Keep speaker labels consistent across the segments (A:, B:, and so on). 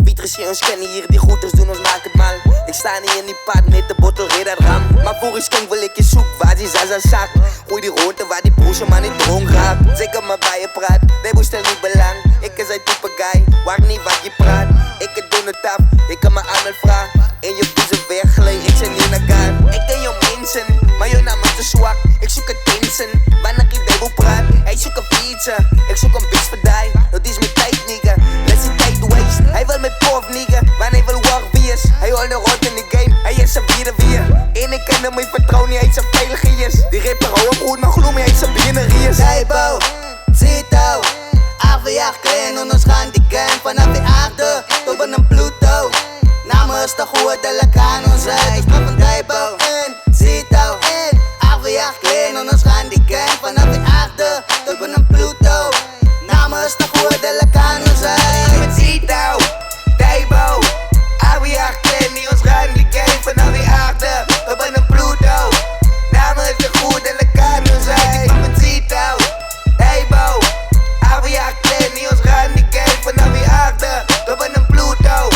A: Pieters kennen hier, die goeders doen ons maak het mal. Ik sta niet in die pad met de bottle, red dat ram. Maar voor is skink wil ik je zoek, waar die zaza zak. Gooi die rote waar die broesje man niet dronk raakt. Zeker maar bij je praat, baby stel niet belang. Ik is een type guy, waar niet wat je praat. Ik het doen het af, ik kan me aan het vragen. En je biezen weggleed, ik zijn niet naar gaan. Ik ken je mensen, maar je naam is te zwak. Ik zoek het tensen, wanneer ik devil praat. Hij zoekt een fietsen, ik zoek een bitch voor die. Dat is mijn tijd nigga, let's see tijd waste. Hij wil met prof nigga, wanneer hij wil walk biers. Hij hoort de rot in de game, hij is zijn bieren weer. En ik ken hem, ik vertrouw niet, hij is zijn veiligiers. Die rapper hou hem goed, maar geloof me, hij is zijn binnenriers.
B: Dijbo, Zito, afgejaagd klein, en ons gaan die game vanaf de aarde tot bij een Pluto. Namens de goede lekker ons uit, maar van Dijbo en Zito. Afgejaagd klein, en ons gaan die game vanaf de aarde tot bij een Pluto. Namens de goede lekker ons uit.
A: Zito, Dijbo, afgejaagd klein, die ons gaan die game vanaf de aarde tot bij een Pluto. Namens de goede lekker ons uit. Zito, Dijbo, afgejaagd klein, die ons gaan die game vanaf de aarde tot bij een Pluto.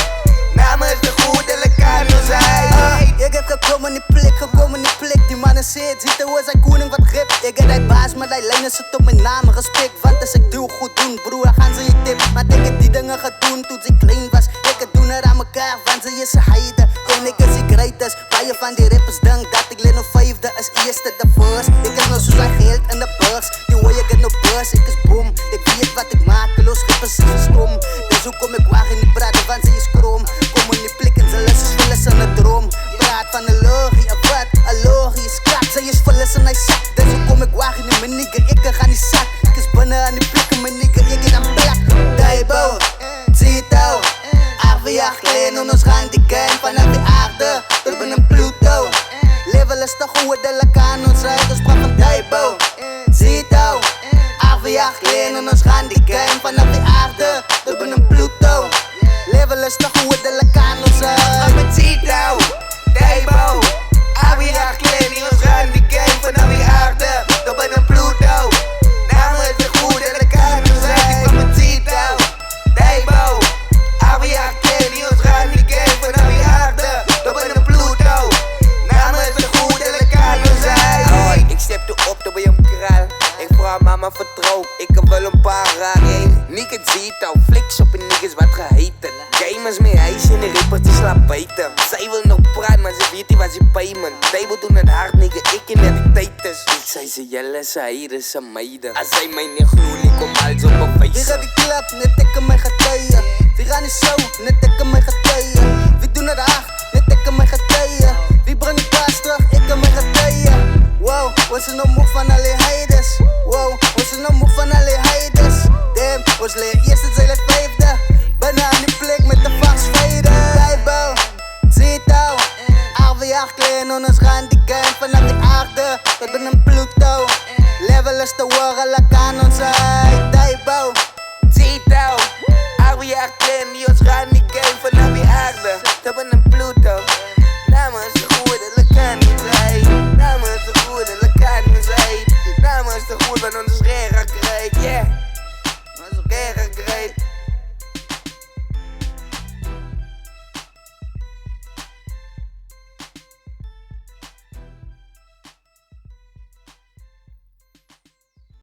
A: Namens de goede lekker ons uit.
B: Ik heb gekomen in die plek, die mannen zit, ziet hoe zijn koning wat grip. Ik heb die baas, maar die lijnen zit op mijn naam respect. Want als ik doe goed doen, broer, dan gaan ze je tip. Maar ik heb die dingen gedaan toen ik klein was. Ik het doen er aan mekaar, want ze is een heide. En ik is die greatest, waar je van die rappers denkt dat ik leer nog vijfde als eerste de first. Ik heb nog zo'n geld in de beurs, die hoor je get nog beurs, ik is boom. Ik weet wat ik maak, los schippers is stom. Dus hoe kom ik waar in die praten, want ze is krom. Kom in die plik en ze lessen in de droom. Praat van een logie, of wat, een logie is krak. Zij is verlessen, hij zak. Dus hoe kom ik waar in die nigger, ik ga niet zak. Ik is binnen aan die plekken, mijn nigger, ik ga dan plak. Dijbo, Zito, afgejaagd klein, en ons gaan die game vanaf de aarde tot bij een Pluto. Level is te goed, de lekker ons uit, ons praat van Dijbo, Zito, afgejaagd klein, en ons gaan die game vanaf de aarde tot bij een Pluto. Level is te goed, de lekker ons uit.
A: Met Zito, Dijbo, afgejaagd klein, die ons gaan die game vanaf de aarde tot bij een Pluto. Namens de goede lekker ons uit. Ik met Zito, Dijbo, afgejaagd klein, die ons gaan die game vanaf de aarde tot bij een Pluto. Namens de goede lekker ons uit. Hoi, ik stepte op tot bij een kraal. Ik vraag mama vertrouw, ik heb wel een paar raar heen. Nick het Zito, fliks op een niggas wat geheten. Gamers mee huis en de rippers die slaap buiten. Zij wil nog praten, maar ze weet niet wat ze payment. Zij wil doen het hard, nigga, ik in de dictators. Ik zei ze jelle, ze hier ze meiden. Als zij mij niet gloeien, ik kom alles op mijn face.
B: Wie gaat die klap, net ik aan mij getuigen. Wie gaan die show, net ik aan mij getuigen. Wie doen het hard, net ik aan mij getuigen. Wie brengt die paas terug, ik aan mij getuigen. Wow, was er nog moe van alle heiders. Wow, was er nog moe van alle heiders. Damn, was leer eerste, zij leer vijfde. Bijna aan die plek met de vastvrede. Dijbo, Zito, afgejaagd klein, en ons gaan die game vanaf de aarde tot bij een Pluto. Level is te horen, lekker ons uit. Dijbo,
A: Zito, afgejaagd klein, die ons gaan die game vanaf de aarde tot bij een Pluto.